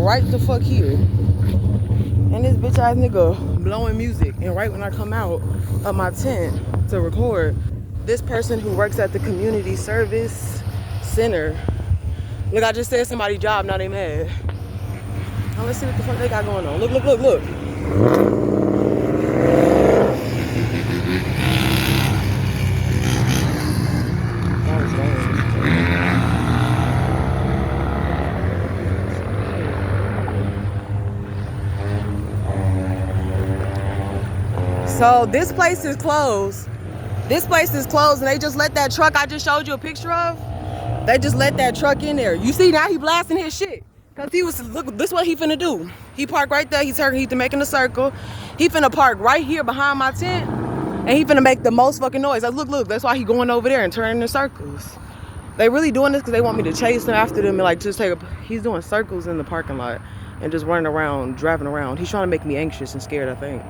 right the fuck here. And this bitch ass nigga blowing music. And right when I come out of my tent to record, this person who works at the community service center, look, I just said somebody's job, now they mad. Now let's see what the fuck they got going on. Look, look, look, look. That was wrong. So this place is closed. This place is closed and they just let that truck I just showed you a picture of, they just let that truck in there. You see now he blasting his shit. Cause he was, look, this is what he finna do. He parked right there, he's making a circle. He finna park right here behind my tent and he finna make the most fucking noise. Like, look, look, that's why he going over there and turning in circles. They really doing this because they want me to chase them after them and like just he's doing circles in the parking lot and just running around, driving around. He's trying to make me anxious and scared, I think.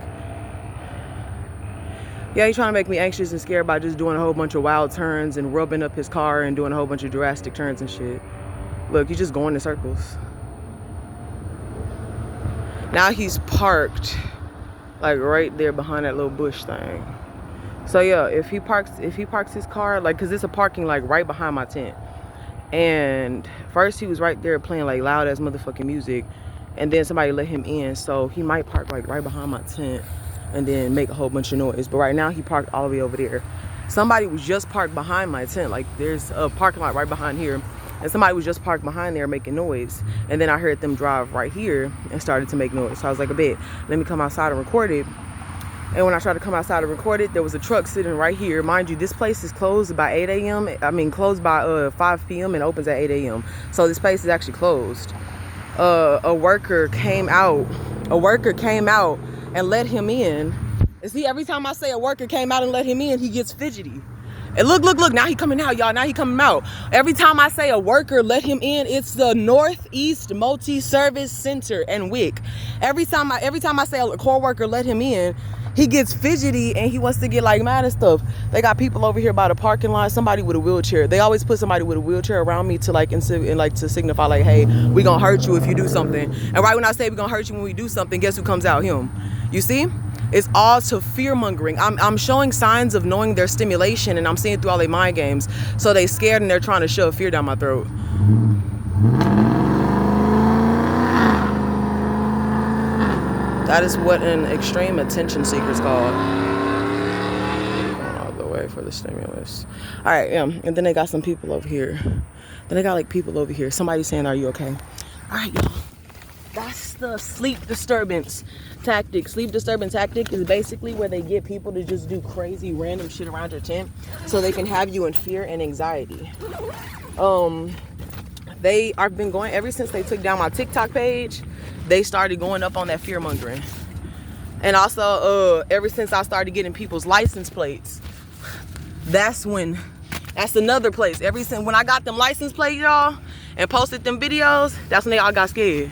Yeah, he's trying to make me anxious and scared by just doing a whole bunch of wild turns and rubbing up his car and doing a whole bunch of drastic turns and shit. Look, he's just going in circles. Now he's parked like right there behind that little bush thing. So yeah, if he parks his car, like, cause it's a parking like right behind my tent. And first he was right there playing like loud ass motherfucking music, and then somebody let him in, so he might park like right behind my tent and then make a whole bunch of noise. But right now he parked all the way over there. Somebody was just parked behind my tent. Like, there's a parking lot right behind here, and somebody was just parked behind there making noise. And then I heard them drive right here and started to make noise. So I was like, a bit, let me come outside and record it. And when I tried to come outside and record it, there was a truck sitting right here. Mind you, this place is closed by 8 a.m. I mean, closed by 5 p.m. and opens at 8 a.m. So this place is actually closed. A worker came out and let him in. And see, every time I say a worker came out and let him in, he gets fidgety. And look, look, look, now he coming out, y'all. Now he coming out. Every time I say a worker let him in, it's the Northeast Multi-Service Center and WIC. Every time I say a core worker let him in, he gets fidgety and he wants to get like mad and stuff. They got people over here by the parking lot, somebody with a wheelchair. They always put somebody with a wheelchair around me to like, and like to signify like, hey, we gonna hurt you if you do something. And right when I say we gonna hurt you when we do something, guess who comes out? Him. You see? It's all to fear mongering. I'm showing signs of knowing their stimulation, and I'm seeing through all their mind games. So they scared and they're trying to shove fear down my throat. That is what an extreme attention seeker is called. All the way for the stimulus. All right, yeah. And then they got some people over here. Then they got like people over here. Somebody's saying, "Are you okay?" All right, y'all. That's the sleep disturbance tactic. Sleep disturbance tactic is basically where they get people to just do crazy random shit around your tent so they can have you in fear and anxiety. I've been going ever since they took down my TikTok page. They started going up on that fear mongering. And also ever since I started getting people's license plates, that's another place. When I got them license plates, y'all, and posted them videos, that's when they all got scared.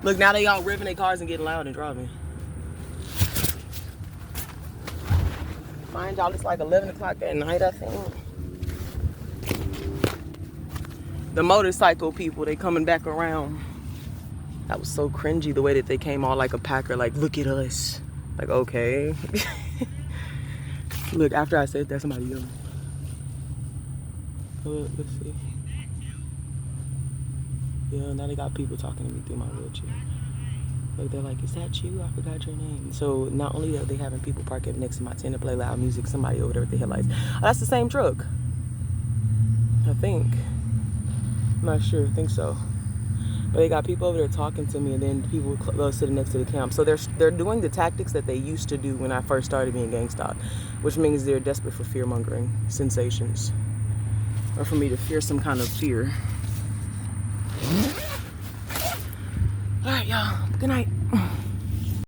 Look, now they all revving their cars and getting loud and driving. Mind y'all, it's like 11 o'clock at night, I think. The motorcycle people, they coming back around. That was so cringy, the way that they came all like a packer, like, look at us. Like, okay. Look, after I said that, somebody yelled. Let's see. Yeah, now they got people talking to me through my wheelchair. Like, they're like, is that you? I forgot your name. So not only are they having people park up next to my tent to play loud music, somebody over there with the headlights. Oh, that's the same truck. I think. I'm not sure. I think so. But they got people over there talking to me, and then people sitting next to the camp. So they're doing the tactics that they used to do when I first started being gang stalked, which means they're desperate for fear mongering sensations, or for me to fear some kind of fear. All right, y'all. Good night.